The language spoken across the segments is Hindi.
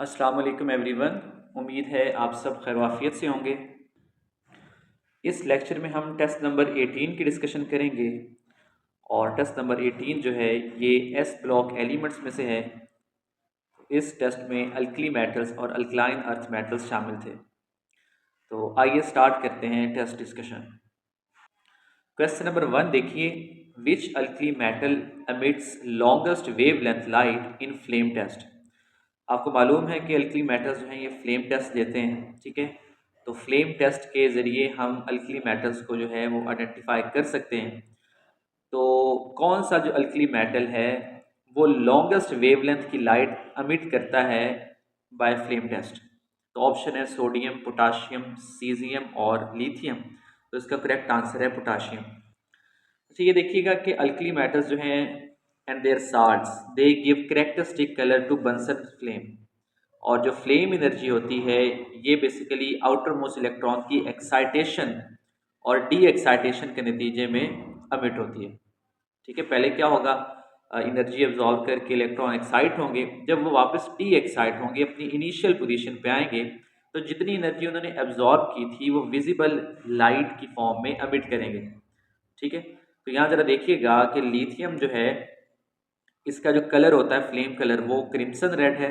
अस्सलाम वालेकुम एवरीवन। उम्मीद है आप सब खैर से होंगे। इस लेक्चर में हम टेस्ट नंबर 18 की डिस्कशन करेंगे और टेस्ट नंबर 18 जो है ये एस ब्लॉक एलिमेंट्स में से है। इस टेस्ट में अल्कली मेटल्स और अल्कलाइन अर्थ मेटल्स शामिल थे। तो आइए स्टार्ट करते हैं टेस्ट डिस्कशन। क्वेश्चन नंबर 1 देखिए, which alkali metal emits longest wavelength light in flame test. आपको मालूम है कि अल्कली मेटल्स जो हैं ये फ्लेम टेस्ट देते हैं, ठीक है। तो फ्लेम टेस्ट के ज़रिए हम अल्कली मेटल्स को जो है वो आइडेंटिफाई कर सकते हैं। तो कौन सा जो अल्कली मेटल है वो लॉन्गेस्ट वेवलेंथ की लाइट अमिट करता है बाय फ्लेम टेस्ट। तो ऑप्शन है सोडियम, पोटाशियम, सीजियम और लिथियम। तो इसका करेक्ट आंसर है पोटाशियम। अच्छा, ये देखिएगा कि अल्कली मेटल्स जो हैं and their salts they give characteristic colour to Bunsen flame. और जो फ्लेम एनर्जी होती है ये बेसिकली आउटर मोस्ट इलेक्ट्रॉन की एक्साइटेशन और डी एक्साइटेशन के नतीजे में अमिट होती है, ठीक है। पहले क्या होगा, एनर्जी एब्जॉर्ब करके इलेक्ट्रॉन एक्साइट होंगे, जब वो वापस डी एक्साइट होंगे अपनी इनिशियल पोजीशन पे आएंगे तो जितनी एनर्जी उन्होंने एब्जॉर्ब की थी वो विजिबल लाइट की फॉर्म में अमिट करेंगे, ठीक है। तो यहाँ जरा देखिएगा कि लिथियम जो है इसका जो कलर होता है फ्लेम कलर वो क्रिम्सन रेड है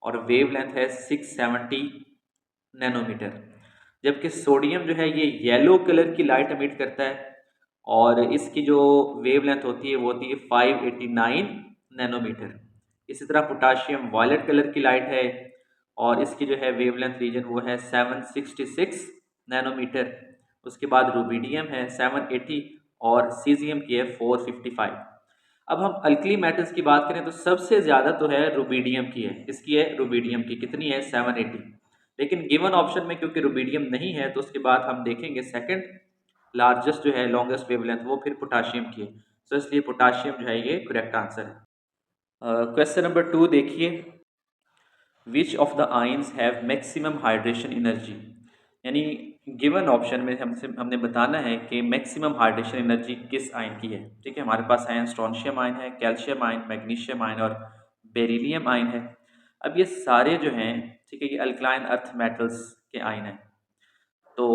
और वेवलेंथ है 670 नैनोमीटर। जबकि सोडियम जो है ये येलो कलर की लाइट एमिट करता है और इसकी जो वेवलेंथ होती है वो होती है 589 नैनोमीटर। इसी तरह पोटाशियम वायलेट कलर की लाइट है और इसकी जो है वेवलेंथ रीजन वो है 766 नैनोमीटर। उसके बाद रूबीडियम है 780 और सीजियम की है 455। अब हम अल्कली मेटल्स की बात करें तो सबसे ज़्यादा तो है रूबीडियम की है। इसकी है रूबीडियम की कितनी है 780। लेकिन गिवन ऑप्शन में क्योंकि रूबीडियम नहीं है तो उसके बाद हम देखेंगे सेकंड लार्जेस्ट जो है लॉन्गेस्ट वेवलेंथ वो फिर पोटाशियम की है। तो इसलिए पोटाशियम जो है ये करेक्ट आंसर है। क्वेश्चन नंबर 2 देखिए, which of the ions have maximum hydration energy. यानी गिवन ऑप्शन में हमने बताना है कि मैक्सिमम हाइड्रेशन एनर्जी किस आयन की है, ठीक है। हमारे पास आयन स्ट्रोंशियम आयन है, कैल्शियम आयन, मैग्नीशियम आयन और बेरिलियम आयन है। अब ये सारे जो हैं, ठीक है, ये अल्कलाइन अर्थ मेटल्स के आयन हैं। तो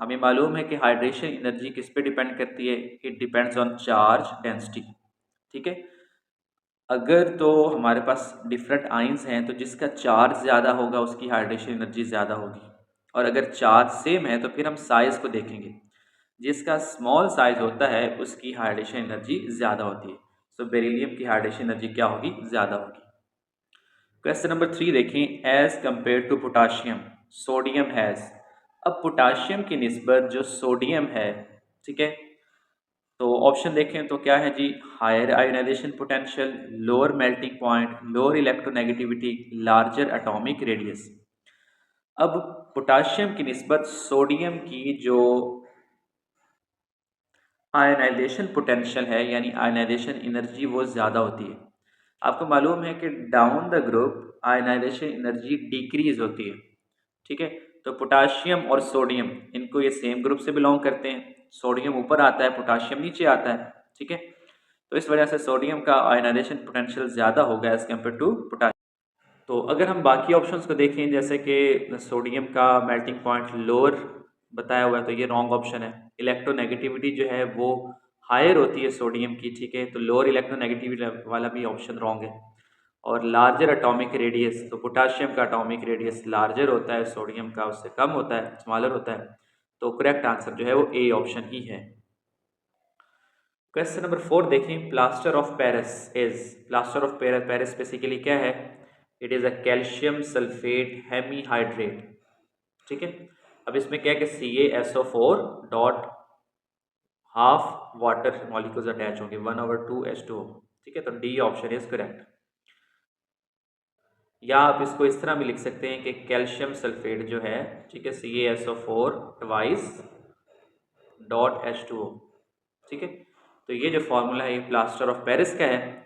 हमें मालूम है कि हाइड्रेशन एनर्जी किस पे डिपेंड करती है, it depends on charge density, ठीक है। अगर तो हमारे पास डिफरेंट आयंस हैं तो जिसका चार्ज ज़्यादा होगा उसकी हाइड्रेशन एनर्जी ज़्यादा होगी, और अगर चार्ज सेम है तो फिर हम साइज़ को देखेंगे, जिसका स्मॉल साइज होता है उसकी हाइड्रेशन एनर्जी ज़्यादा होती है। सो बेरिलियम की हाइड्रेशन एनर्जी क्या होगी, ज़्यादा होगी। क्वेश्चन नंबर 3 देखें, as compare to potassium sodium has. अब पोटाशियम की निस्बत जो सोडियम है, ठीक है, तो ऑप्शन देखें तो क्या है जी, higher ionization potential, lower melting point, lower electronegativity, larger atomic radius. अब पोटाशियम की निस्बत सोडियम की जो आयनाइजेशन पोटेंशियल है यानी आयनाइजेशन एनर्जी वो ज़्यादा होती है। आपको मालूम है कि down the group ionization energy decrease होती है, ठीक है। तो पोटाशियम और सोडियम इनको ये सेम ग्रुप से बिलोंग करते हैं। सोडियम ऊपर आता है, पोटाशियम नीचे आता है, ठीक है। तो इस वजह से सोडियम का आयनाइजेशन पोटेंशियल ज़्यादा होगा एज कम्पेयर टू पोटाशियम। तो अगर हम बाकी ऑप्शंस को देखें जैसे कि सोडियम का मेल्टिंग पॉइंट लोअर बताया हुआ है तो ये रॉन्ग ऑप्शन है। इलेक्ट्रोनेगेटिविटी जो है वो हायर होती है सोडियम की, ठीक है, तो लोअर इलेक्ट्रोनेगेटिविटी वाला भी ऑप्शन रॉन्ग है। और लार्जर एटॉमिक रेडियस, तो पोटाशियम का एटॉमिक रेडियस लार्जर होता है, सोडियम का उससे कम होता है, स्मॉलर होता है। तो करेक्ट आंसर जो है वो ए ऑप्शन ही है। क्वेश्चन नंबर 4 देखें, plaster of Paris is. Plaster of Paris basically क्या है, it is a calcium sulphate hemihydrate, ठीक है। अब इसमें क्या है कि CaSO4 dot half water molecules attach होंगे 1/2H2O, ठीक है। तो डी ऑप्शन इज करेक्ट। या आप इसको इस तरह भी लिख सकते हैं कि कैल्शियम सल्फेट जो है, ठीक है, CaSO4 ट्वाइस डॉट H2O, ठीक है। तो ये जो फार्मूला है ये प्लास्टर ऑफ पेरिस का है।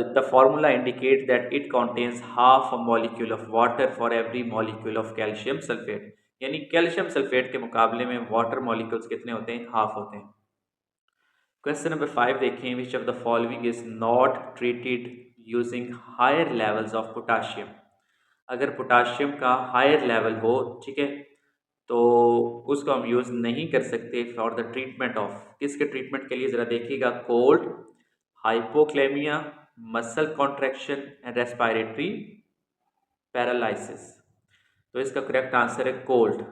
The formula indicate that it contains half a molecule of water for every molecule of calcium sulphate. यानी कैल्शियम सल्फेट के मुकाबले में वाटर मॉलिक्यूल्स कितने होते हैं, हाफ होते हैं। क्वेश्चन नंबर 5 देखें, which of the following is not treated using higher levels of potassium. अगर पोटाशियम का हायर लेवल हो, ठीक है, तो उसको हम यूज़ नहीं कर सकते फॉर द ट्रीटमेंट ऑफ, किसके ट्रीटमेंट के लिए ज़रा देखिएगा, cold, hypokalemia, muscle contraction and respiratory paralysis. तो इसका करेक्ट आंसर है कोल्ड।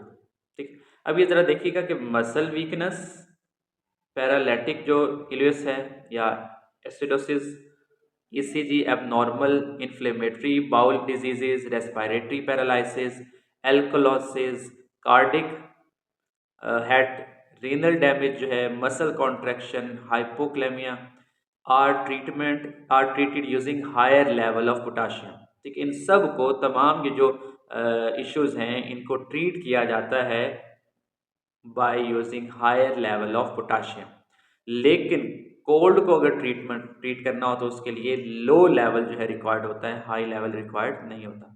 ठीक, अब ये ज़रा देखिएगा कि मसल वीकनेस, पैरालिटिक जो इलियस है या acidosis, ECG abnormal, inflammatory bowel diseases, respiratory paralysis, alkalosis, cardiac head, renal damage जो है, muscle contraction, hypokalemia are treated using higher level of potassium. ठीक, इन सब को, तमाम ये जो इश्यूज हैं, इनको ट्रीट किया जाता है by using higher level of potassium. लेकिन कोल्ड को अगर ट्रीट करना हो तो उसके लिए लो लेवल जो है रिक्वायर्ड होता है, हाई लेवल रिक्वायर्ड नहीं होता।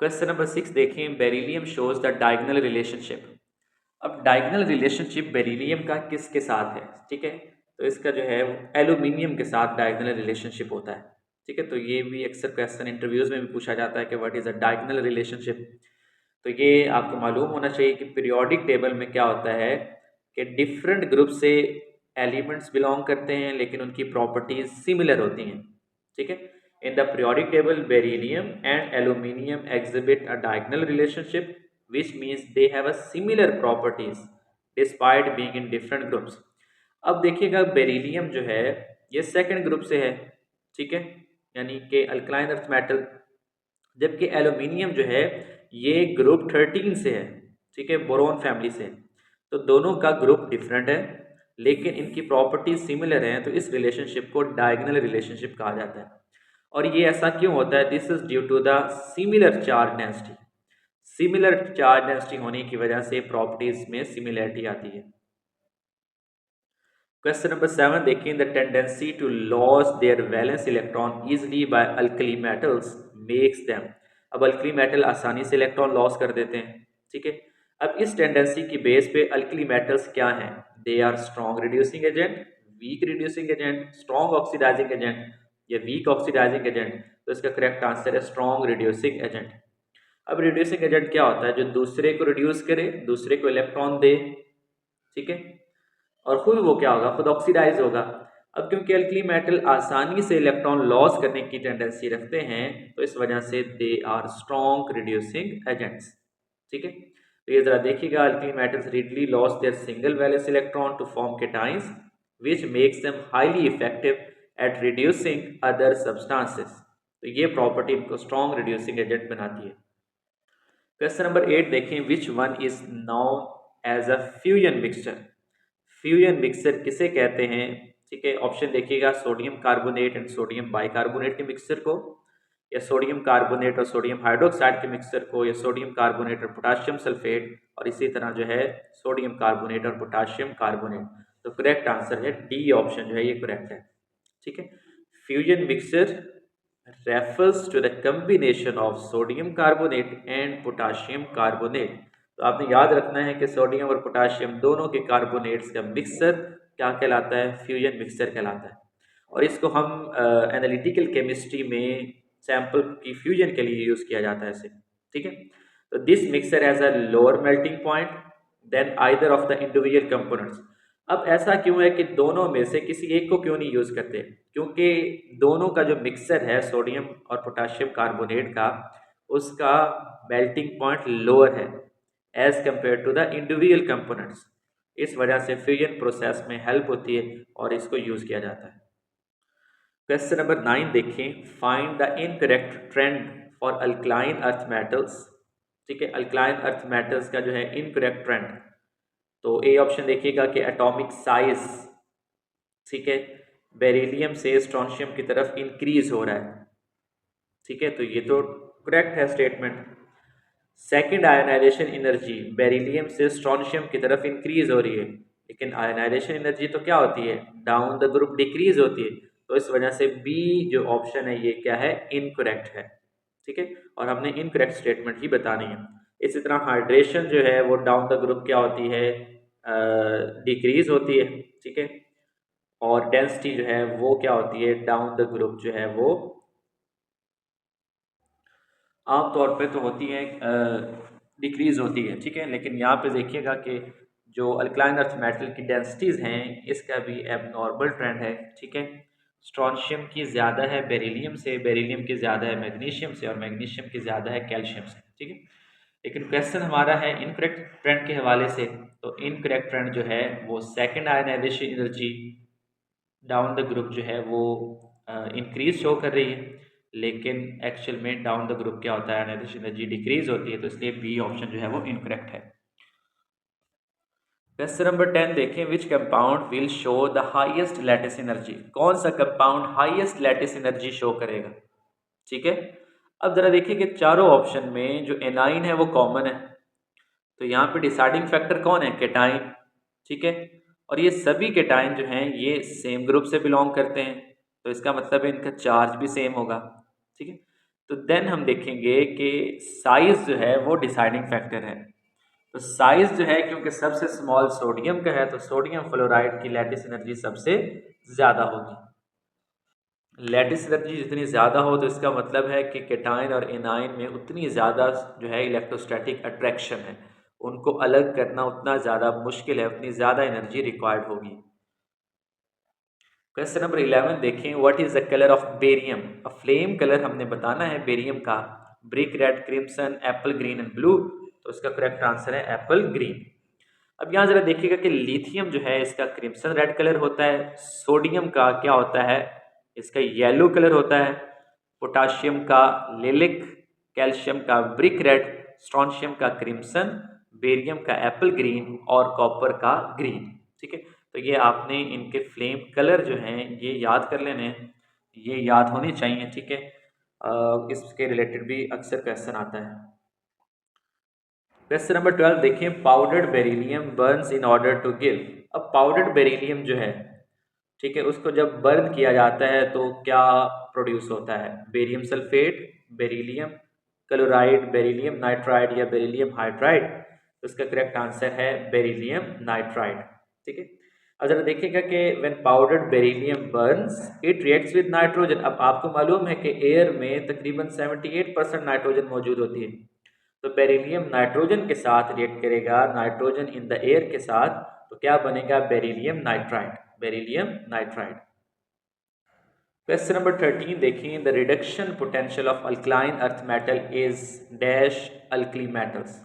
क्वेश्चन नंबर 6 देखें, beryllium shows the diagonal relationship. अब डायगोनल रिलेशनशिप बेरिलियम का किसके साथ है? ठीक है, तो इसका जो है एल्यूमिनियम के साथ डायगोनल रिलेशनशिप होता है। ठीक है, तो ये भी अक्सर क्वेश्चन इंटरव्यूज में भी पूछा जाता है कि what is a diagonal relationship. तो ये आपको मालूम होना चाहिए कि पीरियोडिक टेबल में क्या होता है कि डिफरेंट ग्रुप से एलिमेंट्स बिलोंग करते हैं लेकिन उनकी प्रॉपर्टीज सिमिलर होती हैं। ठीक है, in the periodic table beryllium and aluminium exhibit a diagonal relationship which means they have a similar properties despite being in different groups। अब देखिएगा बेरिलियम जो है ये सेकंड ग्रुप से है, ठीक है, यानी कि अल्कलाइन अर्थ मेटल, जबकि एल्यूमिनियम जो है ये ग्रुप 13 से है, ठीक है, बोरोन फैमिली से। तो दोनों का ग्रुप डिफरेंट है लेकिन इनकी प्रॉपर्टीज सिमिलर हैं, तो इस रिलेशनशिप को डायगोनल रिलेशनशिप कहा जाता है। और ये ऐसा क्यों होता है? This is due to the similar charge density. Similar charge density होने की वजह से प्रॉपर्टीज में सिमिलरिटी आती है। क्वेश्चन नंबर 7 देखें, the tendency to loss their valence electron easily by alkali metals makes them. अब अल्कली मेटल आसानी से इलेक्ट्रॉन लॉस कर देते हैं, ठीक है। अब इस टेंडेंसी की बेस पे अल्कली मेटल्स क्या हैं? They are strong reducing agent, weak reducing agent, strong oxidizing agent या वीक ऑक्सीडाइजिंग एजेंट। तो इसका करेक्ट आंसर है स्ट्रॉन्ग रिड्यूसिंग एजेंट। अब रिड्यूसिंग एजेंट क्या होता है? जो दूसरे को रिड्यूस करे, दूसरे को इलेक्ट्रॉन दे, ठीक है, और खुद वो क्या होगा? खुद ऑक्सीडाइज होगा। अब क्योंकि अल्कली मेटल आसानी से इलेक्ट्रॉन लॉस करने की टेंडेंसी रखते हैं तो इस वजह से they are strong reducing agents, ठीक है। तो ये जरा देखिएगा, alkali metals readily loss their single valence electron to form cations which makes them highly effective at reducing other substances. तो ये प्रॉपर्टी इनको स्ट्रॉन्ग रिड्यूसिंग एजेंट बनाती है। क्वेश्चन नंबर 8 देखें, which one is known as a fusion mixture. Fusion mixture किसे कहते हैं? ठीक है, ऑप्शन देखिएगा, sodium carbonate and sodium bicarbonate के मिक्सचर को, या सोडियम कार्बोनेट और सोडियम हाइड्रोक्साइड के मिक्सचर को, या सोडियम कार्बोनेट और पोटाशियम सल्फेट, और इसी तरह जो है सोडियम कार्बोनेट और पोटाशियम कार्बोनेट। तो करेक्ट आंसर है डी ऑप्शन जो है ये करेक्ट है, ठीक है। Fusion mixture refers to the combination of sodium carbonate and potassium carbonate। तो आपने याद रखना है कि सोडियम और पोटाशियम दोनों के कार्बोनेट्स का मिक्सचर क्या कहलाता है? फ्यूजन मिक्सचर कहलाता है। और इसको हम एनालिटिकल केमिस्ट्री में सैंपल की फ्यूजन के लिए यूज किया जाता है इसे, ठीक है। तो this mixture has a lower melting point than either of the individual components. अब ऐसा क्यों है कि दोनों में से किसी एक को क्यों नहीं यूज करते? क्योंकि दोनों का जो मिक्सचर है सोडियम और पोटाशियम कार्बोनेट का, उसका मेल्टिंग पॉइंट लोअर है as compare to the individual components. इस वजह से फ्यूजन प्रोसेस में हेल्प होती है और इसको यूज किया जाता है। क्वेश्चन नंबर 9 देखें, find the incorrect trend for alkaline earth metals. ठीक है, अल्कलाइन अर्थ मेटल्स का जो है इनकरेक्ट ट्रेंड, तो ए ऑप्शन देखिएगा कि एटॉमिक साइज, ठीक है, बेरिलियम से स्ट्रोंशियम की तरफ इंक्रीज हो रहा है, ठीक है, तो ये तो करेक्ट है statement. Second, ionization energy beryllium से स्ट्रोंशियम की तरफ इंक्रीज हो रही है, लेकिन आयनाइजेशन एनर्जी तो क्या होती है? डाउन द ग्रुप डिक्रीज होती है। तो इस वजह से बी जो ऑप्शन है ये क्या है? इनकरेक्ट है, ठीक है, और हमने इनकरेक्ट स्टेटमेंट ही बतानी है। इसी तरह हाइड्रेशन जो है वो डाउन द ग्रुप क्या होती है? डिक्रीज होती है, ठीक है, और डेंसिटी जो है वो क्या होती है? डाउन द ग्रुप जो है वो आमतौर पे तो होती है, डिक्रीज़ होती है, ठीक है। लेकिन यहाँ पे देखिएगा कि जो अल्कलाइन अर्थ मेटल की डेंसिटीज़ हैं इसका भी एबनॉर्मल ट्रेंड है, ठीक है। स्ट्रॉन्शियम की ज़्यादा है बेरिलियम से, बेरिलियम की ज़्यादा है मैग्नीशियम से, और मैग्नीशियम की ज़्यादा है कैल्शियम से, ठीक है। लेकिन क्वेश्चन हमारा है इनकरेक्ट ट्रेंड के हवाले से, तो इनकरेक्ट ट्रेंड जो है वो second ionization energy down the group जो है वो इंक्रीज शो कर रही है, लेकिन एक्चुअल में डाउन द ग्रुप क्या होता है, आयनाइजेशन एनर्जी डिक्रीज होती है, तो इसलिए बी ऑप्शन जो है वो इनकरेक्ट है। क्वेश्चन नंबर 10 देखें, which compound will show the highest lattice energy, कौन सा compound highest lattice energy show करेगा, ठीक है। अब जरा देखिए कि चारों ऑप्शन में जो एनाइन है वो कॉमन है, तो यहाँ पे डिसाइडिंग फैक्टर कौन है, केटाइन, ठीक है। और ये सभी केटाइन जो हैं ये सेम ग्रुप से बिलोंग करते हैं, तो इसका मतलब है इनका चार्ज भी सेम होगा, ठीक है। तो देन हम देखेंगे कि साइज जो है वो डिसाइडिंग फैक्टर है, तो साइज जो है क्योंकि सबसे स्मॉल सोडियम का है, तो सोडियम फ्लोराइड की लैटिस एनर्जी सबसे ज़्यादा होगी। लैटिस एनर्जी जितनी ज़्यादा हो तो इसका मतलब है कि केटाइन और एनाइन में उतनी ज़्यादा जो है इलेक्ट्रोस्टैटिक अट्रैक्शन है, उनको अलग करना उतना ज़्यादा मुश्किल है, उतनी ज़्यादा एनर्जी रिक्वायर्ड होगी। क्वेश्चन नंबर 11 देखें, what is the colour of barium, a flame colour हमने बताना है बेरियम का, brick red, crimson, Apple green and blue, तो इसका करेक्ट आंसर है एप्पल ग्रीन। अब यहाँ ज़रा देखिएगा कि लिथियम जो है इसका क्रिम्सन रेड कलर होता है, सोडियम का क्या होता है, इसका येलो कलर होता है, पोटाशियम का लिलिक, कैल्शियम का ब्रिक रेड, स्ट्रॉन्शियम का क्रिम्सन, बेरियम का एप्पल ग्रीन और कॉपर का ग्रीन, ठीक है। तो ये आपने इनके फ्लेम कलर जो हैं ये याद कर लेने हैं, ये याद होने चाहिए, ठीक है। इसके रिलेटेड भी अक्सर क्वेश्चन आता है। क्वेश्चन नंबर 12 देखें, powdered beryllium burns in order to give, अब पाउडर्ड बेरिलियम जो है, ठीक है, उसको जब बर्न किया जाता है तो क्या प्रोड्यूस होता है, barium sulphate, beryllium chloride, beryllium nitride या बेरिलियम हाइड्राइड, तो इसका करेक्ट आंसर है बेरिलियम नाइट्राइड, ठीक है। अब जरा देखिएगा कि when powdered beryllium Burns it reacts with nitrogen, अब आपको मालूम है कि एयर में तकरीबन 78% नाइट्रोजन मौजूद होती है, तो बेरिलियम नाइट्रोजन के साथ रिएक्ट करेगा, नाइट्रोजन इन द एयर के साथ, तो क्या बनेगा, beryllium nitride, beryllium nitride. Question number 13 देखिए, the reduction potential of alkaline earth metal is dash alkali metals,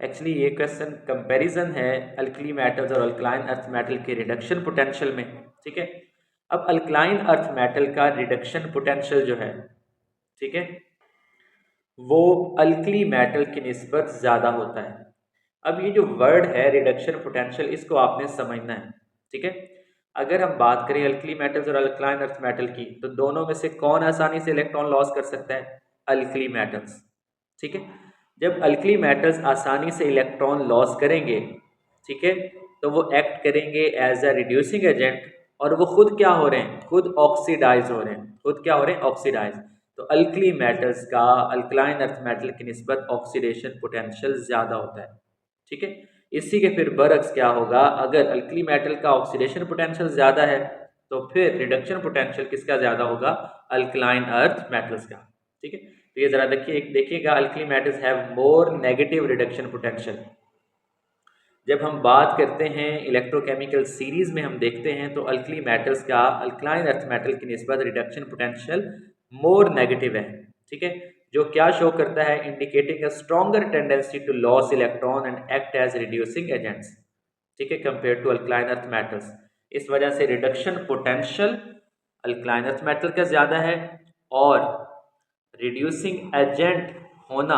actually ये क्वेश्चन कंपैरिजन है अल्कली मेटल्स और अल्कलाइन अर्थ मेटल के रिडक्शन पोटेंशियल में, ठीक है। अब अल्कलाइन अर्थ मेटल का रिडक्शन पोटेंशियल जो है, ठीक है, वो अल्कली मेटल की निस्बत ज़्यादा होता है। अब ये जो वर्ड है रिडक्शन पोटेंशियल, इसको आपने समझना है, ठीक है। अगर हम बात करें अल्कली मेटल्स और अल्कलाइन अर्थ मेटल की, तो दोनों में से कौन आसानी से इलेक्ट्रॉन लॉस कर सकता है, अल्कली मेटल्स, ठीक है। जब अल्कली मेटल्स आसानी से इलेक्ट्रॉन लॉस करेंगे, ठीक है, तो वो एक्ट करेंगे एज अ रिड्यूसिंग एजेंट, और वो खुद क्या हो रहे हैं, खुद ऑक्सीडाइज हो रहे हैं, खुद क्या हो रहे हैं, ऑक्सीडाइज। तो अल्कली मेटल्स का अल्कलाइन अर्थ मेटल की निस्बत ऑक्सीडेशन पोटेंशियल ज़्यादा होता है, ठीक है। इसी के फिर बरक्स क्या होगा, अगर अल्कली मेटल का ऑक्सीडेशन पोटेंशियल ज़्यादा है तो फिर रिडक्शन पोटेंशियल किसका ज़्यादा होगा, अल्कलाइन अर्थ मेटल्स का, ठीक है। तो ये ज़रा देखिएगा alkali metals have more negative reduction potential. जब हम बात करते हैं इलेक्ट्रोकेमिकल सीरीज में हम देखते हैं तो अल्कली मेटल्स का अल्कलाइन अर्थ मेटल की निस्बत रिडक्शन पोटेंशियल मोर नेगेटिव है, ठीक है, जो क्या शो करता है, indicating a stronger tendency to loss electron and act as reducing agents, ठीक है, compare to alkaline earth metals. इस वजह से reduction potential alkaline earth metal का ज़्यादा है, और रिड्यूसिंग एजेंट होना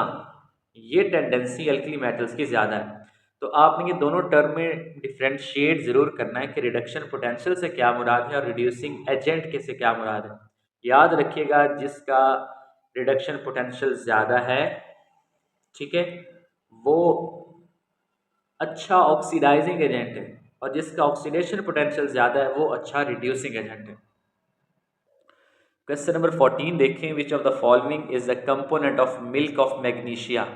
ये टेंडेंसी अल्कली मेटल्स की ज़्यादा है। तो आपने ये दोनों टर्म में डिफ्रेंशिएट ज़रूर करना है कि रिडक्शन पोटेंशियल से क्या मुराद है और रिड्यूसिंग एजेंट के से क्या मुराद है। याद रखिएगा जिसका रिडक्शन पोटेंशियल ज़्यादा है, ठीक है, वो अच्छा ऑक्सीडाइजिंग एजेंट है, और जिसका ऑक्सीडेशन पोटेंशियल ज़्यादा है वो अच्छा रिड्यूसिंग एजेंट है। क्वेश्चन नंबर 14 देखें, which of the following is the component of milk of magnesia,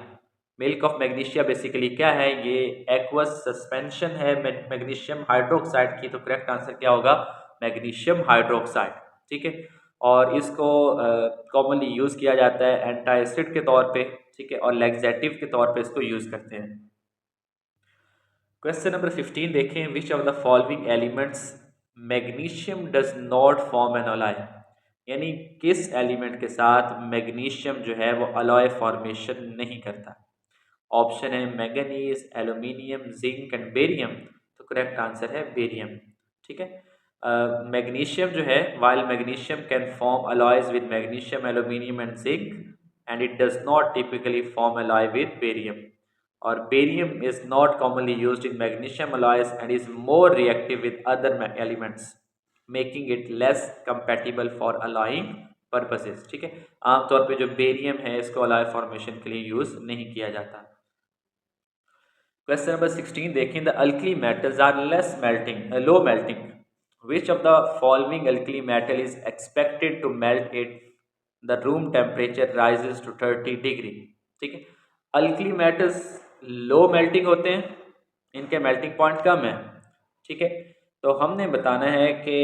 milk of magnesia basically क्या है, ये एक्वस सस्पेंशन है मैग्नीशियम हाइड्रोक्साइड की, तो करेक्ट आंसर क्या होगा, मैग्नीशियम हाइड्रोक्साइड, ठीक है। और इसको कॉमनली यूज़ किया जाता है एंटासिड के तौर पे, ठीक है, और लैक्सेटिव के तौर पे इसको यूज़ करते हैं। क्वेश्चन नंबर 15 देखें, which of the following elements magnesium does not form an alloy, यानी किस एलिमेंट के साथ मैग्नीशियम जो है वो अलॉय फॉर्मेशन नहीं करता। ऑप्शन है manganese, aluminium, zinc and barium. तो करेक्ट आंसर है बेरियम, ठीक है। मैग्नीशियम जो है, while magnesium can form alloys with magnesium, aluminium and zinc, and it does not typically form alloy with barium. और barium is not commonly used in magnesium alloys and is more reactive with other elements, making it less compatible for alloying purposes, ठीक है। आमतौर पे जो बेरियम है इसको अलॉय फॉर्मेशन के लिए यूज नहीं किया जाता। क्वेश्चन नंबर 16 देखें, the alkali metals are less melting, low melting, which of the following alkali metal is expected to melt it the room temperature rises to 30 degree, ठीक है। अल्कली मेटल्स लो मेल्टिंग होते हैं, इनके मेल्टिंग पॉइंट कम है, ठीक है। तो हमने बताना है कि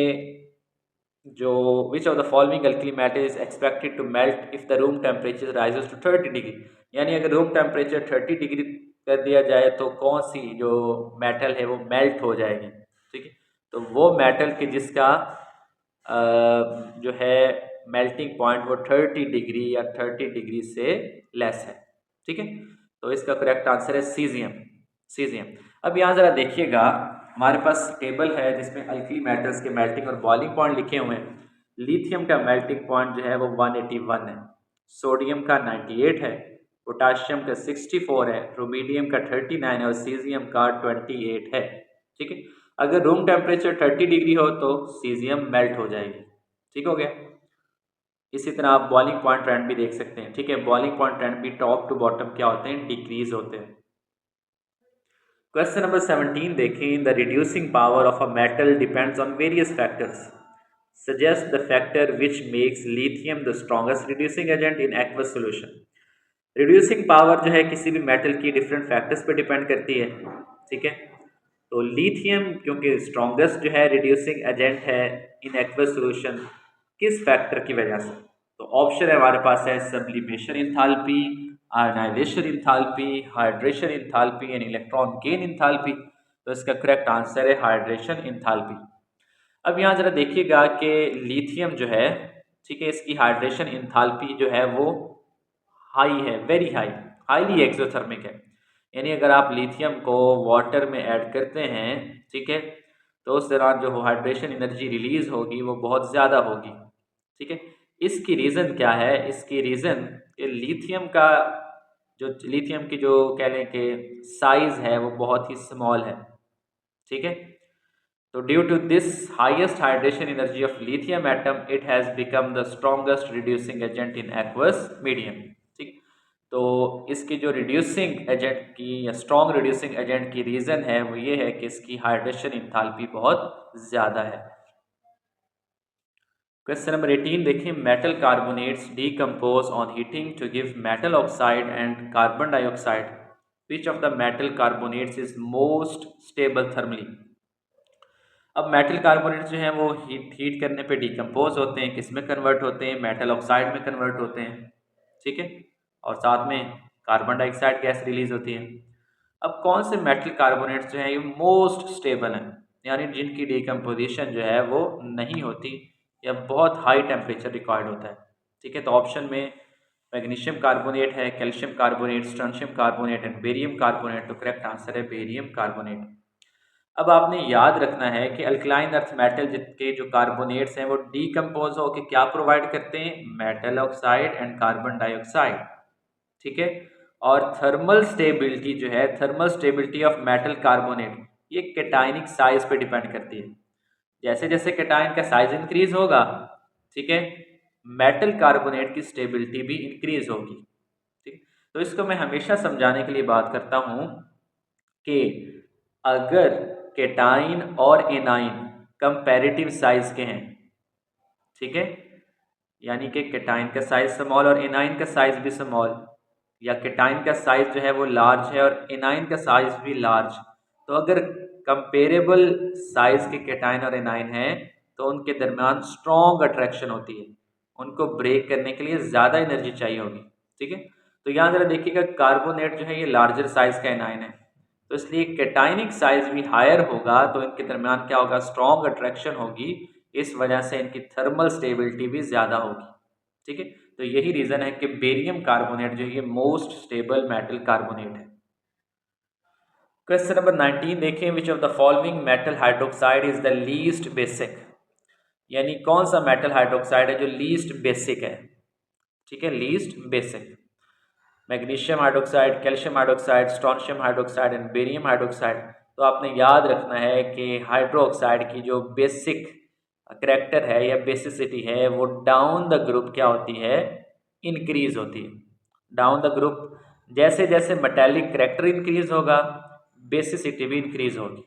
जो which of the following alkali metal is expected to melt if the room temperature rises to 30 degree, यानी अगर रूम टेम्परेचर 30 डिग्री कर दिया जाए तो कौन सी जो मेटल है वो मेल्ट हो जाएगी, ठीक है। तो वो मेटल के जिसका जो है मेल्टिंग पॉइंट वो 30 डिग्री या 30 डिग्री से लेस है, ठीक है। तो इसका करेक्ट आंसर है सीजियम, सीजियम। अब यहाँ ज़रा देखिएगा, हमारे पास टेबल है जिसमें अल्कली मेटल्स के मेल्टिंग और बॉइलिंग पॉइंट लिखे हुए हैं। लिथियम का मेल्टिंग पॉइंट जो है वो 181 है, सोडियम का 98 है, पोटाशियम का 64 है, रुबीडियम का 39 है और सीजियम का 28 है, ठीक है। अगर रूम टेम्परेचर 30 डिग्री हो तो सीजियम मेल्ट हो जाएगी, ठीक हो गया। इसी तरह आप बॉइलिंग पॉइंट ट्रेंड भी देख सकते हैं, ठीक है। बॉइलिंग पॉइंट ट्रेंड भी टॉप टू बॉटम क्या होते हैं, डिक्रीज होते हैं। क्वेश्चन नंबर 17 देखें, the reducing power of a metal depends on various factors, suggest the factor which makes lithium the strongest reducing agent in aqueous solution. Reducing power जो है किसी भी मेटल की डिफरेंट फैक्टर्स पे डिपेंड करती है, ठीक है। तो लिथियम क्योंकि स्ट्रॉन्गेस्ट जो है रिड्यूसिंग एजेंट है इन एक्वस सोल्यूशन, किस फैक्टर की वजह से। तो ऑप्शन है हमारे पास है sublimation enthalpy, ionization enthalpy, hydration enthalpy and electron gain enthalpy. तो इसका करेक्ट आंसर है हाइड्रेशन इंथैल्पी। अब यहाँ जरा देखिएगा कि लिथियम जो है, ठीक है, इसकी हाइड्रेशन इंथैल्पी जो है वो हाई है, वेरी हाई, हाईली एक्सोथर्मिक है। यानी अगर आप लिथियम को वाटर में ऐड करते हैं, ठीक है, तो उस दौरान जो हाइड्रेशन एनर्जी रिलीज होगी वो बहुत ज़्यादा होगी, ठीक है। इसकी रीज़न क्या है, इसकी रीज़न लिथियम का जो लिथियम की जो कह लें कि साइज़ है वो बहुत ही स्मॉल है, ठीक है। तो due to this highest hydration energy of lithium atom, it has become the strongest reducing agent in aqueous medium, ठीक। तो इसकी जो रिड्यूसिंग एजेंट की या स्ट्रॉन्ग रिड्यूसिंग एजेंट की रीज़न है वो ये है कि इसकी हाइड्रेशन इंथैल्पी बहुत ज़्यादा है। क्वेश्चन नंबर 18 देखिए, metal carbonates decompose on heating to give metal oxide and carbon dioxide, which of the metal carbonates is most stable thermally. अब मेटल कार्बोनेट्स जो हैं वो हीट करने पे डीकम्पोज होते हैं, किस में कन्वर्ट होते हैं, मेटल ऑक्साइड में कन्वर्ट होते हैं, ठीक है, और साथ में कार्बन डाइऑक्साइड गैस रिलीज होती है। अब कौन से मेटल कार्बोनेट्स जो हैं ये मोस्ट स्टेबल हैं, यानी जिनकी डीकम्पोजिशन जो है वो नहीं होती या बहुत हाई टेम्परेचर रिक्वायर्ड होता है, ठीक है। तो ऑप्शन में मैग्नीशियम कार्बोनेट है, calcium carbonate, strontium carbonate and barium carbonate. तो करेक्ट आंसर है बेरियम कार्बोनेट। अब आपने याद रखना है कि अल्कलाइन अर्थ मेटल के जो कार्बोनेट्स हैं वो डीकम्पोज होकर क्या प्रोवाइड करते हैं, metal oxide and carbon dioxide, ठीक है। और थर्मल स्टेबिलिटी जो है, thermal stability of metal carbonate, ये कैटायनिक साइज पे डिपेंड करती है। जैसे जैसे कैटायन का साइज इंक्रीज होगा, ठीक है, मेटल कार्बोनेट की स्टेबिलिटी भी इंक्रीज होगी, ठीक। तो इसको मैं हमेशा समझाने के लिए बात करता हूँ कि अगर केटाइन और एनाइन कंपैरेटिव साइज के हैं, ठीक है, यानी कि केटाइन का साइज स्मॉल और एनाइन का साइज भी स्मॉल, या केटाइन का साइज जो है वो लार्ज है और एनाइन का साइज भी लार्ज, तो अगर कंपेरेबल साइज के केटाइन और एनाइन हैं तो उनके दरमियान स्ट्रॉन्ग अट्रैक्शन होती है, उनको ब्रेक करने के लिए ज़्यादा एनर्जी चाहिए होगी। ठीक है, तो यहाँ ज़रा देखिएगा कार्बोनेट जो है ये लार्जर साइज का एनायन है, तो इसलिए कैटायनिक साइज भी हायर होगा, तो इनके दरमियान क्या होगा, स्ट्रॉन्ग अट्रैक्शन होगी, इस वजह से इनकी थर्मल स्टेबिलिटी भी ज़्यादा होगी। ठीक है, तो यही रीज़न है कि बेरियम कार्बोनेट जो है ये मोस्ट स्टेबल मेटल कार्बोनेट है। क्वेश्चन नंबर 19 देखें, which of the following metal hydroxide is the least basic, यानी कौन सा मेटल हाइड्रोक्साइड है जो लीस्ट बेसिक है। ठीक है, least basic, magnesium hydroxide, calcium hydroxide, strontium hydroxide and barium hydroxide. तो आपने याद रखना है कि हाइड्रोक्साइड की जो बेसिक करैक्टर है या बेसिसिटी है वो डाउन द ग्रुप क्या होती है, इंक्रीज होती है। डाउन द ग्रुप जैसे जैसे मेटालिक करैक्टर इंक्रीज होगा बेसिसिटी भी इंक्रीज होगी।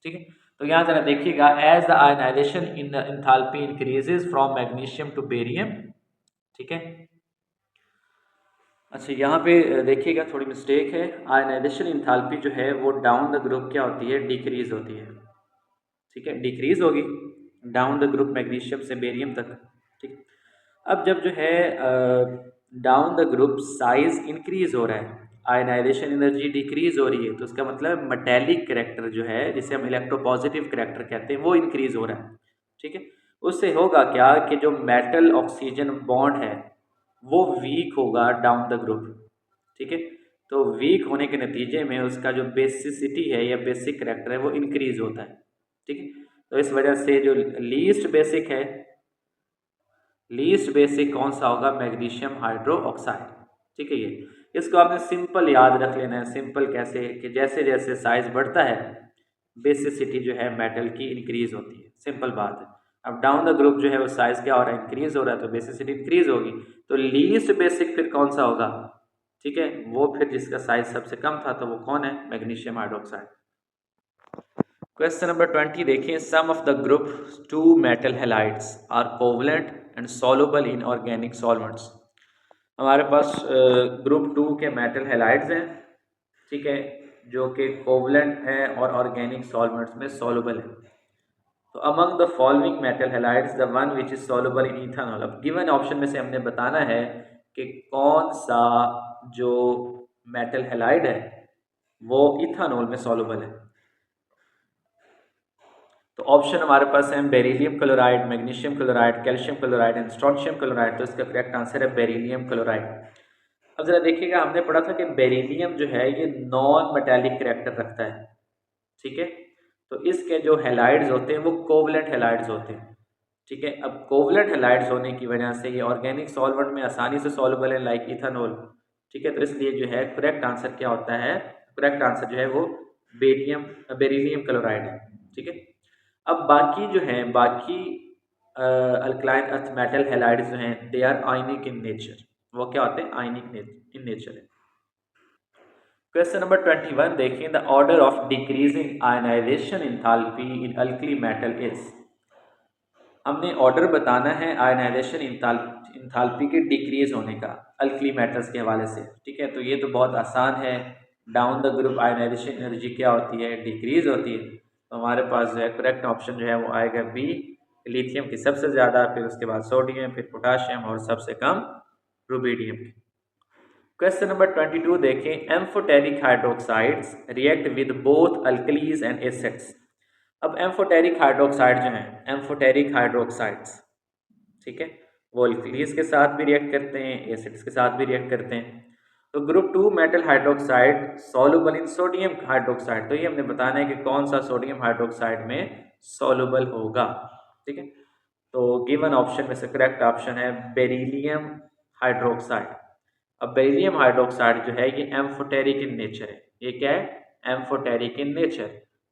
ठीक है, तो यहाँ जरा देखिएगा, as the ionization in enthalpy increases from magnesium to barium. ठीक है, अच्छा यहाँ पे देखिएगा थोड़ी मिस्टेक है, आयनाइजेशन इंथैल्पी जो है वो डाउन द ग्रुप क्या होती है, डिक्रीज होती है। ठीक है, डिक्रीज होगी डाउन द ग्रुप मैग्नीशियम से बेरियम तक। ठीक, अब जब जो है down the group size increase हो रहा है, आयनाइजेशन एनर्जी डिक्रीज हो रही है, तो उसका मतलब मेटेलिक करैक्टर जो है जिसे हम इलेक्ट्रोपॉजिटिव करैक्टर कहते हैं वो इंक्रीज हो रहा है। ठीक है, उससे होगा क्या कि जो मेटल ऑक्सीजन बॉन्ड है वो वीक होगा डाउन द ग्रुप। ठीक है, तो वीक होने के नतीजे में उसका जो बेसिसिटी है या बेसिक करैक्टर है वो इंक्रीज होता है। ठीक है, तो इस वजह से जो लीस्ट बेसिक है, लीस्ट बेसिक कौन सा होगा, मैग्नीशियम हाइड्रो ऑक्साइड। ठीक है, ये इसको आपने सिंपल याद रख लेना है। सिंपल कैसे कि जैसे जैसे साइज बढ़ता है बेसिसिटी जो है मेटल की इंक्रीज होती है, सिंपल बात है। अब डाउन द ग्रुप जो है वो साइज क्या हो रहा है, इंक्रीज हो रहा है, तो बेसिसिटी इंक्रीज होगी, तो लीस्ट बेसिक फिर कौन सा होगा। ठीक है, वो फिर जिसका साइज सबसे कम था तो वो कौन है, मैग्नीशियम हाइड्रोक्साइड। क्वेश्चन नंबर 20 देखिए, some of the group two metal halides are covalent and soluble in organic solvents. हमारे पास ग्रुप 2 के मेटल हैलाइड्स हैं। ठीक है, जो कि कोवलेंट हैं और ऑर्गेनिक सॉल्वेंट्स में सॉल्युबल है। तो among the following metal halides the one which is soluble in ethanol. अब गिवन ऑप्शन में से हमने बताना है कि कौन सा जो मेटल हैलाइड है वो इथेनॉल में सॉल्युबल है। तो ऑप्शन हमारे पास है beryllium chloride, magnesium chloride, calcium chloride and strontium chloride. तो इसका करेक्ट आंसर है बेरिलियम क्लोराइड। अब जरा देखिएगा, हमने पढ़ा था कि बेरिलियम जो है ये नॉन मेटालिक करैक्टर रखता है। ठीक है, तो इसके जो हैलाइड्स होते हैं वो कोवलेंट हैलाइड्स होते हैं। ठीक है, अब कोवलेंट हैलाइड्स होने की वजह से ये ऑर्गेनिक सॉल्वेंट में आसानी से सॉल्युबल है, लाइक इथेनॉल। ठीक है, तो इसलिए जो है करेक्ट आंसर क्या होता है, करेक्ट आंसर जो है वो बेरिलियम क्लोराइड है। ठीक है, अब बाकी जो हैं, बाकी अल्कलाइन अर्थ मेटल हैलाइड्स जो हैं they are ionic in nature. वो क्या होते हैं, आयनिक इन नेचर है। क्वेश्चन नंबर 21 देखें, the order of decreasing ionization enthalpy in alkali metal is. हमने ऑर्डर बताना है आयनाइजेशन इंथैल्पी के डिक्रीज होने का अल्कली मेटल्स के हवाले से। ठीक है, तो ये तो बहुत आसान है, down the group ionization energy क्या होती है, डिक्रीज होती है। तो हमारे पास जो है करेक्ट ऑप्शन जो है वो आएगा बी, लिथियम की सबसे ज़्यादा, फिर उसके बाद सोडियम, फिर पोटाशियम और सबसे कम रुबिडियम की। क्वेश्चन नंबर 22 देखें, amphoteric hydroxides react with both alkalis and acids. अब एम्फोटेरिक हाइड्रोक्साइड जो हैं, एम्फोटेरिक हाइड्रोक्साइड्स, ठीक है, वो अल्कलीज के साथ भी रिएक्ट करते हैं, एसिड्स के साथ भी रिएक्ट करते हैं। तो group 2 metal hydroxide soluble in sodium hydroxide. तो ये हमने बताना है कि कौन सा सोडियम हाइड्रोक्साइड में सॉल्युबल होगा। ठीक है, तो गिवन ऑप्शन में से करेक्ट ऑप्शन है बेरिलियम हाइड्रोक्साइड। अब बेरिलियम हाइड्रोक्साइड जो है ये एम्फोटेरिक इन नेचर है। ये क्या है, एम्फोटेरिक इन नेचर।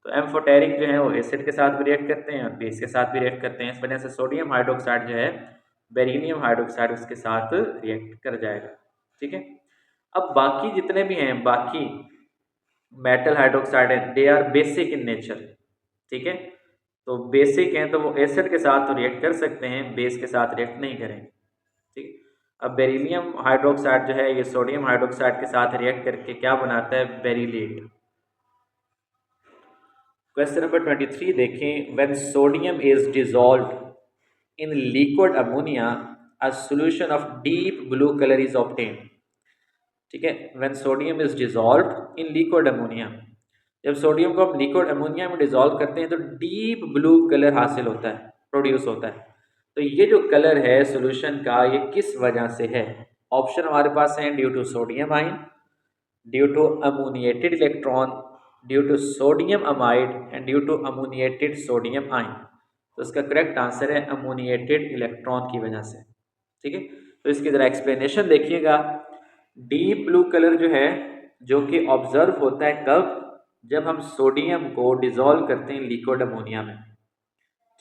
तो एम्फोटेरिक जो है वो एसिड के साथ भी रिएक्ट करते हैं और बेस के साथ भी रिएक्ट करते हैं। इस वजह से सोडियम हाइड्रोक्साइड जो है बेरिलियम हाइड्रोक्साइड उसके साथ रिएक्ट कर जाएगा। ठीक है, अब बाकी जितने भी हैं, बाकी मेटल हाइड्रोक्साइड है, they are basic in nature. ठीक है, तो बेसिक हैं तो वो एसिड के साथ तो रिएक्ट कर सकते हैं, बेस के साथ रिएक्ट नहीं करेंगे। ठीक, अब बेरिलियम हाइड्रोक्साइड जो है ये सोडियम हाइड्रोक्साइड के साथ रिएक्ट करके क्या बनाता है, बेरिलेट। क्वेश्चन नंबर 23 देखें, when sodium is dissolved in liquid ammonia a solution of deep blue color is obtained. ठीक है, when sodium is dissolved in liquid ammonia, जब सोडियम को हम लिक्विड अमोनिया में डिजोल्व करते हैं तो डीप ब्लू कलर हासिल होता है, प्रोड्यूस होता है। तो ये जो कलर है सॉल्यूशन का, ये किस वजह से है? ऑप्शन हमारे पास हैं due to sodium ion, due to ammoniated electron, due to sodium amide and due to ammoniated sodium ion. तो इसका करेक्ट आंसर है अमोनिएटेड इलेक्ट्रॉन की वजह से। ठीक है, तो इसकी ज़रा एक्सप्लेनेशन देखिएगा। डीप ब्लू कलर जो है, जो कि ऑब्जर्व होता है कब? जब हम सोडियम को डिजोल्व करते हैं लिक्विड अमोनिया में।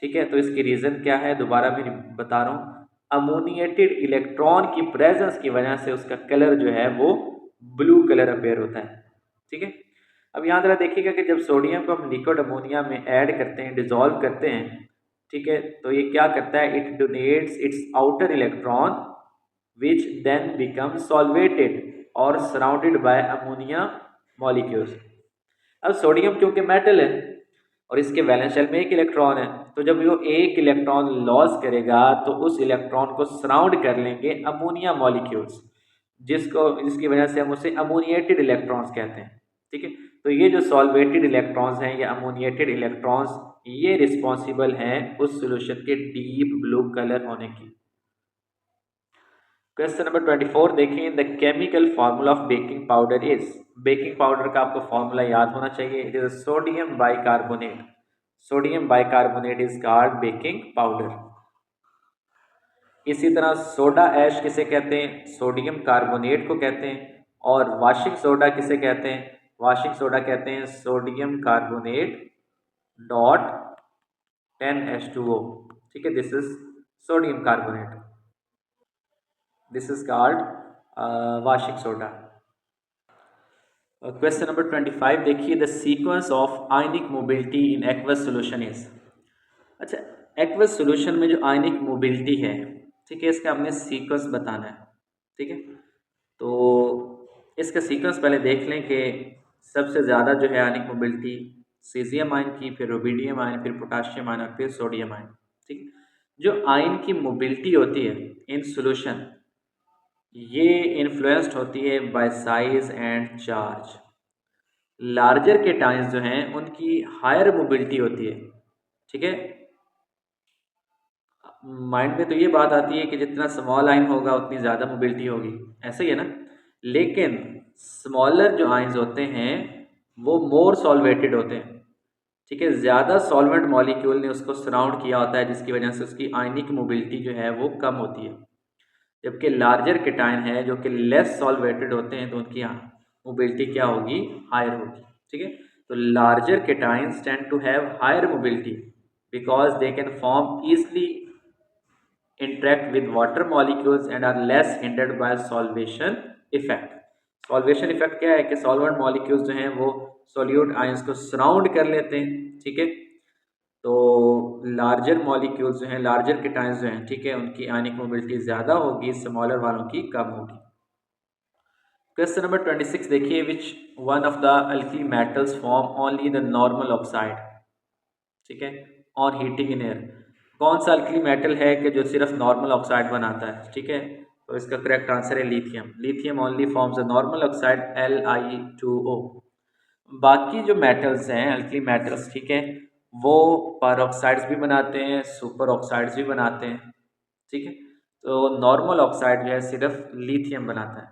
ठीक है, तो इसकी रीज़न क्या है? दोबारा मैं बता रहा हूँ, अमोनिएटेड इलेक्ट्रॉन की प्रेजेंस की वजह से उसका कलर जो है वो ब्लू कलर अपेयर होता है। ठीक है, अब यहाँ जरा देखिएगा कि जब सोडियम को हम लिक्विड अमोनिया में ऐड करते हैं, डिजोल्व करते हैं, ठीक है, तो ये क्या करता है? It donates its outer electron which then become solvated और सराउंडेड बाय अमोनिया मॉलिक्यूल्स। अब सोडियम क्योंकि मेटल है और इसके वैलेंस शेल में एक इलेक्ट्रॉन है, तो जब वो एक इलेक्ट्रॉन लॉस करेगा तो उस इलेक्ट्रॉन को सराउंड कर लेंगे अमोनिया मॉलिक्यूल्स, जिसकी वजह से हम उसे अमोनिएटेड इलेक्ट्रॉन्स कहते हैं। ठीक है, तो ये जो सॉल्वेटेड इलेक्ट्रॉन्स हैं या अमोनिएटेड इलेक्ट्रॉन्स, ये रिस्पॉन्सिबल हैं उस सोल्यूशन के डीप ब्लू कलर होने की। क्वेश्चन नंबर 24 देखें, the chemical formula of baking powder is. Baking powder का आपको फार्मूला याद होना चाहिए, it is sodium bicarbonate. Sodium bicarbonate is called baking powder. इसी तरह सोडा ऐश किसे कहते हैं? सोडियम कार्बोनेट को कहते हैं। और वाशिंग सोडा किसे कहते हैं? वाशिंग सोडा कहते हैं सोडियम कार्बोनेट डॉट 10H2O। ठीक है, this is sodium carbonate, this is called washing soda. Question number 25 देखिए, the sequence of ionic mobility in aqueous solution is. अच्छा, एक्वस सोल्यूशन में जो आयनिक मोबिलिटी है, ठीक है, इसका हमने सीक्वेंस बताना है। ठीक है, तो इसका सीक्वेंस पहले देख लें कि सबसे ज़्यादा जो है आयनिक मोबिलिटी सीजियम आयन की, फिर रुबिडियम आयन, फिर पोटाशियम आयन और फिर सोडियम आयन। ठीक है, जो आयन की मोबिलिटी होती है इन सोल्यूशन, ये इन्फ्लुएंस्ड होती है bye size and charge. Larger cations जो हैं उनकी हायर मोबिलिटी होती है। ठीक है, माइंड में तो ये बात आती है कि जितना स्मॉल आयन होगा उतनी ज़्यादा मोबिलिटी होगी, ऐसे ही है ना। लेकिन स्मॉलर जो आयंस होते हैं वो मोर सॉल्वेटेड होते हैं। ठीक है, ज़्यादा सॉल्वेंट मॉलिक्यूल ने उसको सराउंड किया होता है, जिसकी वजह से उसकी आयनिक मोबिलिटी जो है वो कम होती है। जबकि लार्जर केटायन है जो कि लेस सॉल्वेटेड होते हैं, तो उनकी मोबिलिटी क्या होगी? हायर होगी। ठीक है, तो larger cations tend to have higher mobility because they can form easily interact with water molecules and are less hindered by solvation effect। Solvation effect क्या है कि सॉल्वेंट मॉलिक्यूल्स जो हैं वो सोल्यूट आयंस को सराउंड कर लेते हैं। ठीक है, तो लार्जर मॉलिक्यूल्स जो हैं, लार्जर केटायंस जो हैं, ठीक है, उनकी आयनिक मोबिलिटी ज़्यादा होगी, स्मॉलर वालों की कम होगी। क्वेश्चन नंबर 26 देखिए, which one of the alkali metals form only the normal oxide. ठीक है, ऑन हीटिंग इन एयर। कौन सा अल्कली मेटल है कि जो सिर्फ नॉर्मल ऑक्साइड बनाता है? ठीक है, तो इसका करेक्ट आंसर है lithium. Lithium only forms a normal oxide Li2O। बाकी जो मेटल्स हैं अल्कली मेटल्स, ठीक है, वो पेरोक्साइड्स भी बनाते हैं, सुपर ऑक्साइड्स भी बनाते हैं। ठीक है, तो नॉर्मल ऑक्साइड जो है सिर्फ लिथियम बनाता है।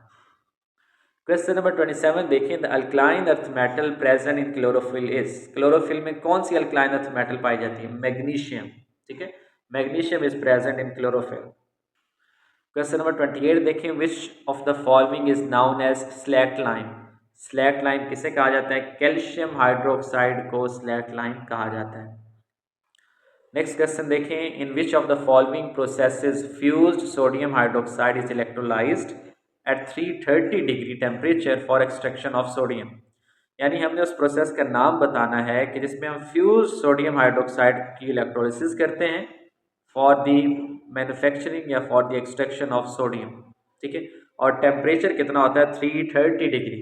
क्वेश्चन नंबर 27 देखें, the alkaline earth metal present in chlorophyll is. Chlorophyll में कौन सी अल्कलाइन अर्थ मेटल पाई जाती है? मैग्नीशियम। ठीक है, magnesium is present in chlorophyll. Question number 28 देखें, which of the following is known as slaked lime. Slaked lime किसे कहा जाता है? कैल्शियम हाइड्रोक्साइड को स्लैक लाइम कहा जाता है। नेक्स्ट क्वेश्चन देखें, in which of the following processes fused sodium hydroxide is electrolysed at 330 degree temperature for extraction of sodium. यानी हमने उस प्रोसेस का नाम बताना है कि जिसमें हम फ्यूज सोडियम हाइड्रोक्साइड की इलेक्ट्रोलिसिस करते हैं फॉर दी मैन्युफैक्चरिंग या for the extraction of sodium. ठीक है, और टेम्परेचर कितना होता है? 330 डिग्री।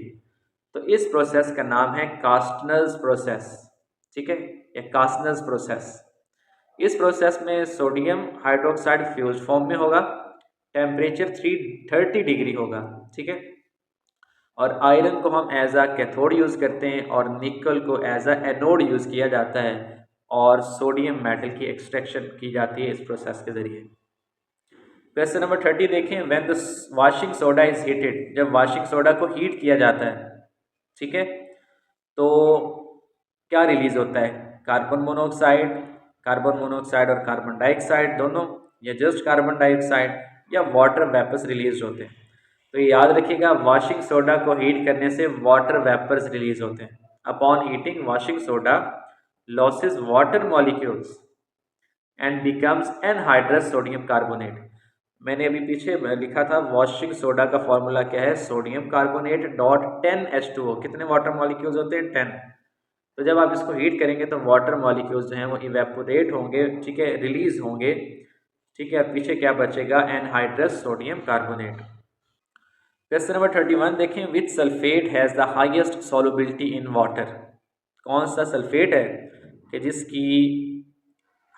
तो इस प्रोसेस का नाम है कास्टनर्स प्रोसेस। ठीक है, या कास्टनर्स प्रोसेस। इस प्रोसेस में सोडियम हाइड्रोक्साइड फ्यूज फॉर्म में होगा टेम्परेचर 330 डिग्री होगा, ठीक है। और आयरन को हम एज आ कैथोड यूज़ करते हैं और निकल को एज आ एनोड यूज़ किया जाता है और सोडियम मेटल की एक्सट्रैक्शन की जाती है इस प्रोसेस के ज़रिए। क्वेश्चन नंबर 30 देखें, when the washing soda is heated, जब वाशिंग सोडा को हीट किया जाता है, ठीक है, तो क्या रिलीज होता है? कार्बन मोनोऑक्साइड और कार्बन डाइऑक्साइड दोनों, या जस्ट कार्बन डाइऑक्साइड, या वाटर वेपर्स रिलीज होते हैं? तो ये याद रखिएगा, वॉशिंग सोडा को हीट करने से वाटर वेपर्स रिलीज होते हैं। Upon heating washing soda losses water molecules and becomes anhydrous sodium carbonate. मैंने अभी पीछे लिखा था वॉशिंग सोडा का फॉर्मूला क्या है, सोडियम कार्बोनेट डॉट 10H2O। कितने वाटर मॉलिक्यूल्स होते हैं? 10। तो जब आप इसको हीट करेंगे तो वाटर मॉलिक्यूल्स जो हैं वो इवेपोरेट होंगे, ठीक है, रिलीज होंगे, ठीक है। पीछे क्या बचेगा? Anhydrous sodium carbonate. Question number 31 देखें, which sulphate has the highest solubility in water? कौन सा सल्फेट है कि जिसकी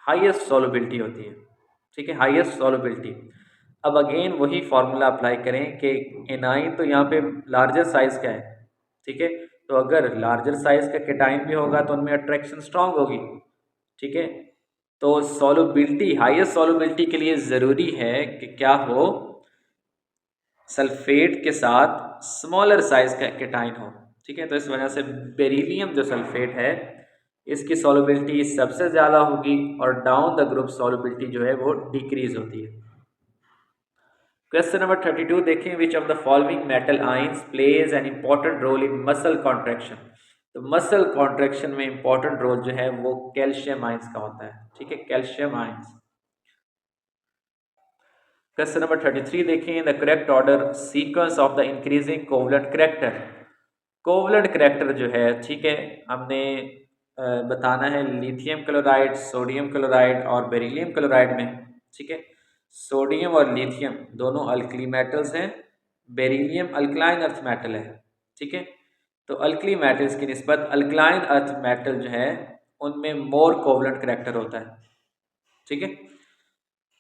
हाईएस्ट सॉल्युबिलिटी होती है, ठीक है, हाईएस्ट सॉल्युबिलिटी। अब अगेन वही फार्मूला अप्लाई करें कि एनाइन तो यहाँ पे लार्जर साइज का है, ठीक है, तो अगर लार्जर साइज का केटाइन भी होगा तो उनमें अट्रैक्शन स्ट्रांग होगी, ठीक है। तो सॉल्युबिलिटी, हाईएस्ट सॉल्युबिलिटी के लिए ज़रूरी है कि क्या हो, सल्फेट के साथ स्मॉलर साइज का केटाइन हो, ठीक है। तो इस वजह से बेरिलियम जो सल्फेट है इसकी सॉल्युबिलिटी सबसे ज़्यादा होगी और डाउन द ग्रुप सॉल्युबिलिटी जो है वो डिक्रीज होती है। क्वेश्चन नंबर 32 देखें, which of the following metal ions plays an important role in muscle contraction? तो मसल कॉन्ट्रैक्शन में इंपॉर्टेंट रोल जो है वो कैल्शियम आयंस का होता है, ठीक है, कैल्शियम आयंस। क्वेश्चन नंबर 33 देखें, the correct order sequence of the increasing covalent character. Covalent character जो है, ठीक है, हमने बताना है लिथियम क्लोराइड, सोडियम क्लोराइड और बेरिलियम क्लोराइड में, ठीक है। सोडियम और लिथियम दोनों अल्कली मेटल्स हैं, बेरिलियम अल्कलाइन अर्थ मेटल है, ठीक है। तो अल्कली मेटल्स की निस्बत अल्कलाइन अर्थ मेटल जो है उनमें मोर कोवलेंट करैक्टर होता है, ठीक है।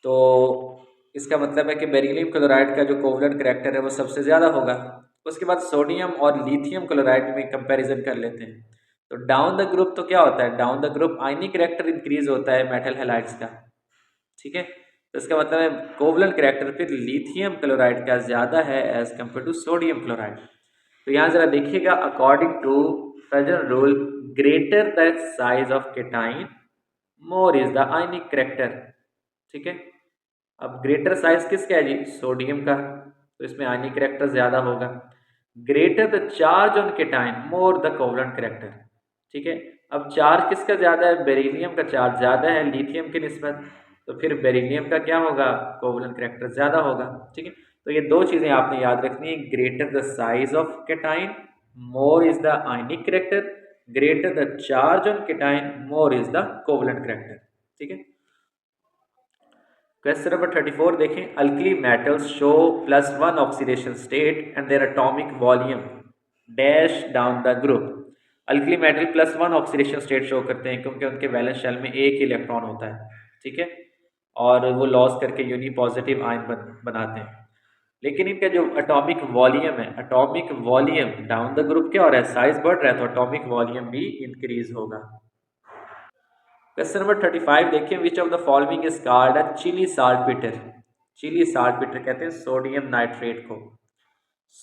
तो इसका मतलब है कि बेरिलियम क्लोराइड का जो कोवलेंट करैक्टर है वो सबसे ज़्यादा होगा। उसके बाद सोडियम और लिथियम क्लोराइड में कंपैरिजन कर लेते हैं। तो डाउन द ग्रुप तो क्या होता है, down the group ionic character increase होता है मेटल हैलाइड्स का, ठीक है। तो इसका मतलब है कोवलेंट करैक्टर फिर लिथियम क्लोराइड का ज़्यादा है as compare to sodium chloride. तो यहाँ ज़रा देखिएगा, according to Fajans rule, greater the size of cation more is the ionic character, ठीक है। अब ग्रेटर साइज किसका है जी? सोडियम का, तो इसमें आयनिक करैक्टर ज़्यादा होगा। Greater the charge on cation more the covalent character, ठीक है। अब चार्ज किसका ज़्यादा है? बेरिलियम का चार्ज ज़्यादा है लिथियम की निस्बत, तो फिर बेरिलियम का क्या होगा? कोवलेंट करैक्टर ज़्यादा होगा, ठीक है। तो ये दो चीज़ें आपने याद रखनी है, greater the size of cation more is the ionic character, greater the charge on cation more is the covalent character, ठीक है। क्वेश्चन नंबर 34 देखें, alkali metals show +1 oxidation state and their atomic volume dash down the group. Alkali metal +1 oxidation state show करते हैं क्योंकि उनके वैलेंस शेल में एक ही इलेक्ट्रॉन होता है, ठीक है, और वो लॉस करके यूनी पॉजिटिव आयन बनाते हैं। लेकिन इनका जो एटॉमिक वॉल्यूम है, atomic volume down the group क्या हो रहा है? साइज बढ़ रहा है, तो एटॉमिक वॉल्यूम भी इंक्रीज होगा। क्वेश्चन नंबर 35 देखिए, which of the following is called a Chile saltpetre? Chile saltpetre कहते हैं सोडियम नाइट्रेट को।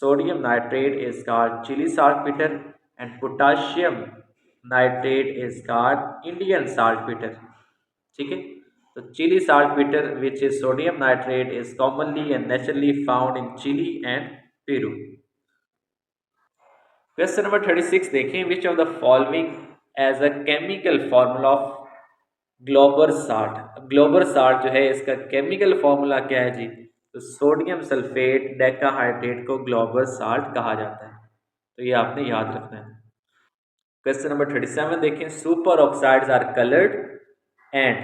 Sodium nitrate is called Chile saltpetre and potassium nitrate is called Indian saltpetre, ठीक है। तो Chile saltpetre which is sodium nitrate is commonly and naturally found in Chile and Peru. Question number 36 देखें, which of the following as a chemical formula of Glauber salt. Glauber salt जो है इसका केमिकल फॉर्मूला क्या है जी? तो सोडियम सल्फेट डेकाहाइड्रेट को ग्लोबर साल्ट कहा जाता है, तो ये आपने याद रखना है। क्वेश्चन नंबर 37 देखें, superoxides are coloured and,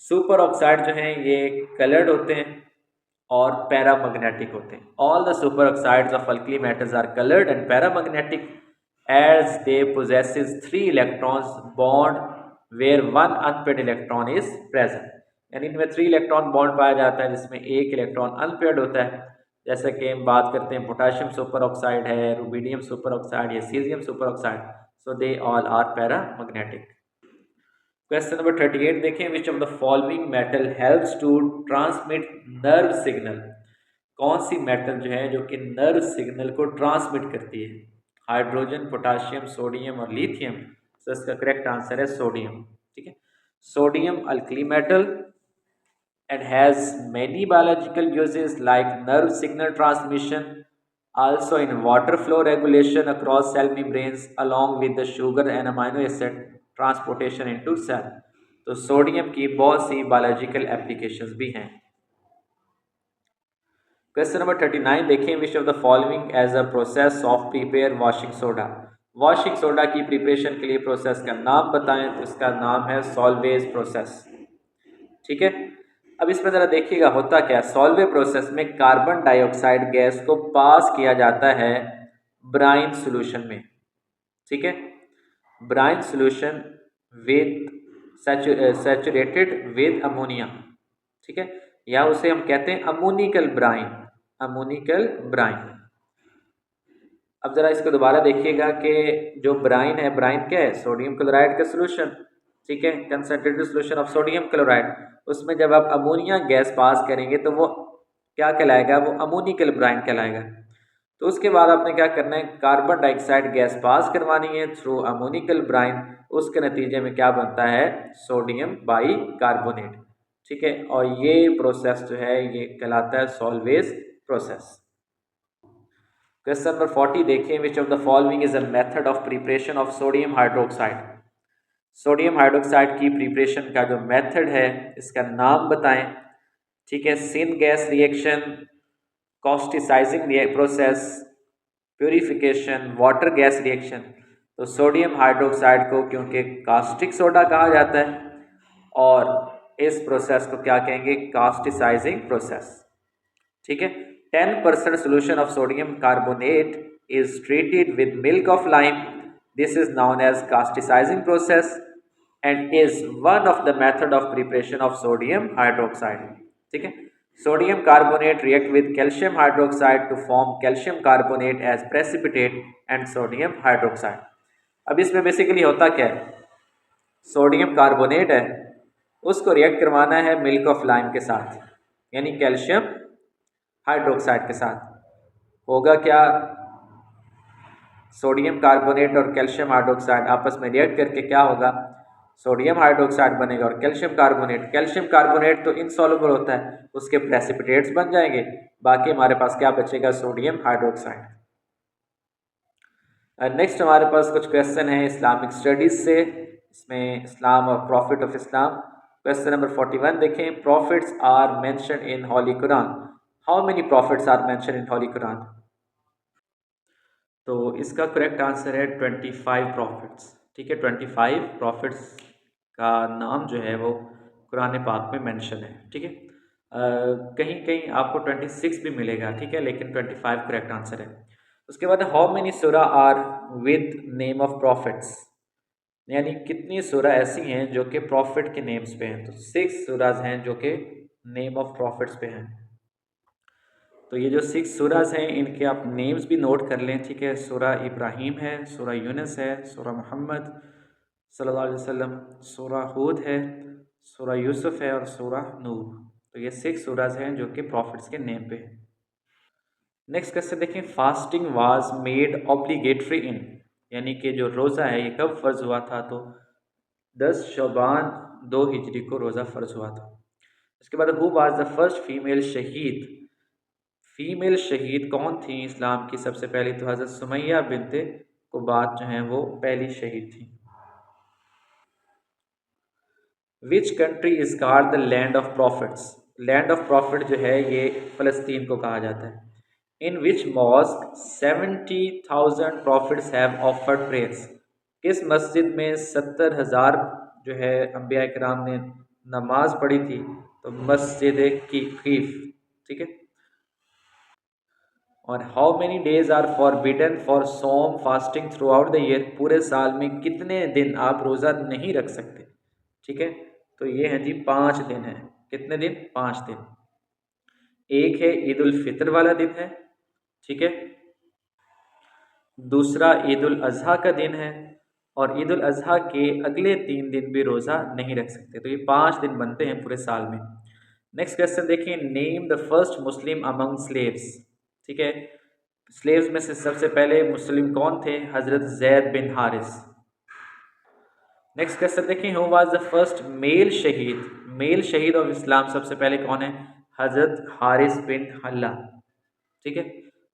superoxide जो हैं ये कलर्ड होते हैं और पैरामैग्नेटिक होते हैं। All the superoxides of alkali metals are coloured and paramagnetic as they possesses 3 electrons bond where one unpaired electron is present। यानी इनमें 3 इलेक्ट्रॉन बॉन्ड पाया जाता है जिसमें एक इलेक्ट्रॉन अनपेयर्ड होता है। जैसे कि हम बात करते हैं पोटाशियम सुपर ऑक्साइड है, रुबीडियम सुपर ऑक्साइड या caesium superoxide, so they all are paramagnetic. Question number 38 देखें, which of the following metal helps to transmit nerve signal. कौन सी मेटल जो है जो कि नर्व सिग्नल को ट्रांसमिट करती है? हाइड्रोजन, पोटाशियम, सोडियम और लिथियम। तो इसका करेक्ट आंसर है सोडियम। ठीक है, sodium alkali metal and has many biological uses like nerve signal transmission, also in water flow regulation across cell membranes along with the sugar and amino acid transportation into cell। तो सोडियम की बहुत सी बायोलॉजिकल एप्लीकेशंस भी हैं। क्वेश्चन नंबर 39 देखें, which of the following as a process of prepare washing soda. वॉशिंग सोडा की प्रिपरेशन के लिए प्रोसेस का नाम बताएं। तो इसका नाम है सॉल्वेज प्रोसेस। ठीक है, अब इसमें ज़रा देखिएगा होता क्या है। सॉल्वे प्रोसेस में कार्बन डाइऑक्साइड गैस को पास किया जाता है ब्राइन सॉल्यूशन में। ठीक है, brine solution with saturated with ammonia. ठीक है, या उसे हम कहते हैं अमोनिकल ब्राइन, अमोनिकल ब्राइन। अब ज़रा इसको दोबारा देखिएगा कि जो ब्राइन है, ब्राइन क्या है? सोडियम क्लोराइड का सोल्यूशन। ठीक है, concentrated solution of sodium chloride. उसमें जब आप अमोनिया गैस पास करेंगे तो वो क्या कहलाएगा? वो अमोनिकल ब्राइन कहलाएगा। तो उसके बाद आपने क्या करना है? कार्बन डाइऑक्साइड गैस पास करवानी है थ्रू अमोनिकल ब्राइन। उसके नतीजे में क्या बनता है? Sodium by carbonate. ठीक है, और ये प्रोसेस जो है ये कहलाता है सॉल्वेज प्रोसेस। क्वेश्चन नंबर 40 देखें, which of the following is a method of preparation of sodium hydroxide. Sodium hydroxide की प्रिपरेशन का जो मेथड है इसका नाम बताएं। ठीक है, syngas reaction, causticizing process, purification, water gas reaction. तो सोडियम हाइड्रोक्साइड को क्योंकि कास्टिक सोडा कहा जाता है और इस प्रोसेस को क्या कहेंगे? कास्टिसाइजिंग प्रोसेस। ठीक है, 10% solution of sodium carbonate is treated with milk of lime. This is known as casticizing process and is one of the method of preparation of sodium hydroxide। ठीक है, sodium carbonate react with calcium hydroxide to form calcium carbonate as precipitate and sodium hydroxide। अब इसमें बेसिकली होता क्या है? सोडियम कार्बोनेट है, उसको रिएक्ट करवाना है मिल्क ऑफ लाइम के साथ, यानी कैल्शियम हाइड्रोक्साइड के साथ। होगा क्या? सोडियम कार्बोनेट और कैल्शियम हाइड्रोक्साइड आपस में रिएक्ट करके क्या होगा? सोडियम हाइड्रोक्साइड बनेगा और कैल्शियम कार्बोनेट। कैल्शियम कार्बोनेट तो इनसॉल्युबल होता है, उसके प्रेसिपिटेट्स बन जाएंगे। बाकी हमारे पास क्या बचेगा? Sodium hydroxide. नेक्स्ट हमारे पास कुछ क्वेश्चन है इस्लामिक स्टडीज से, इसमें इस्लाम और prophet of Islam. Question number 41 देखें, prophets are mention in holy Quran. How many prophets are mention in holy Quran? तो इसका करेक्ट आंसर है 25 प्रॉफिट्स। ठीक है, 25 प्रॉफिट्स का नाम जो है वो कुरान पाक में मेंशन है। ठीक है, कहीं कहीं आपको 26 भी मिलेगा। ठीक है, लेकिन 25 करेक्ट आंसर है। उसके बाद हाउ मेनी सूरा are with name of prophets, यानी कितनी सूरा ऐसी हैं जो कि प्रॉफिट के नेम्स पे हैं। तो 6 सूराज हैं जो कि नेम ऑफ प्रॉफिट्स पे हैं। तो ये जो 6 सूराज हैं इनके आप नेम्स भी नोट कर लें। ठीक है, सूरा इब्राहिम है, सूरा यूनुस है, सूरा मोहम्मद सल्लल्लाहु अलैहि वसल्लम, सूरा हूद है, सूरा यूसुफ है और सूरा नूह। तो ये 6 सूराज हैं जो कि प्रॉफिट्स के नेम पे हैं। नेक्स्ट क्वेश्चन देखें, फास्टिंग वाज मेड ऑब्लिगेटरी इन, यानी कि जो रोज़ा है ये कब फ़र्ज़ हुआ था? तो 10 शबान 2 हिजरी को रोज़ा फ़र्ज़ हुआ था। उसके बाद who was the first female शहीद। फीमेल शहीद कौन थी इस्लाम की सबसे पहली? तो हज़रत सुमैया बिनते कुबात जो हैं वो पहली शहीद थी। Which country is called the land of prophets. Land of prophet जो है ये फ़लस्तीन को कहा जाता है। In which mosque 70,000 prophets have offered prayers. किस मस्जिद में 70,000 जो है अंबिया किराम ने नमाज पढ़ी थी? तो मस्जिद कीफ। ठीक है, और how many days are forbidden for सोम fasting throughout the year. पूरे साल में कितने दिन आप रोज़ा नहीं रख सकते? ठीक है, तो ये हैं जी 5 दिन हैं। कितने दिन? 5 दिन। एक है ईद उल फितर वाला दिन है, ठीक है। दूसरा ईद उल अजहा का दिन है, और ईद उल अजहा के अगले 3 दिन भी रोज़ा नहीं रख सकते। तो ये 5 दिन बनते हैं पूरे साल में। नेक्स्ट क्वेश्चन देखिए, name the first Muslim among slaves, ठीक है। स्लेव्स में से सबसे पहले मुस्लिम कौन थे? हज़रत Zaid bin Haris. Next question देखिए, who was the first male शहीद? मेल शहीद ऑफ इस्लाम सबसे पहले कौन है? हज़रत हारिस बिन हल्ला, ठीक है।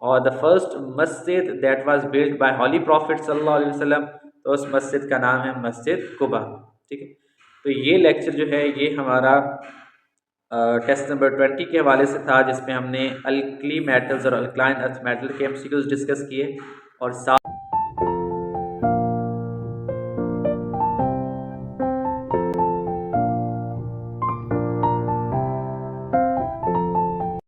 और द फर्स्ट मस्जिद that was built by holy prophet सल्लल्लाहु अलैहि वसल्लम, तो उस मस्जिद का नाम है मस्जिद कुबा, ठीक है। तो ये लेक्चर जो है ये हमारा टेस्ट नंबर 20 के हवाले से था, जिसमें हमने अल्कली मेटल्स और अल्कलाइन अर्थ मेटल के एमसीक्यूज डिस्कस किए और साथ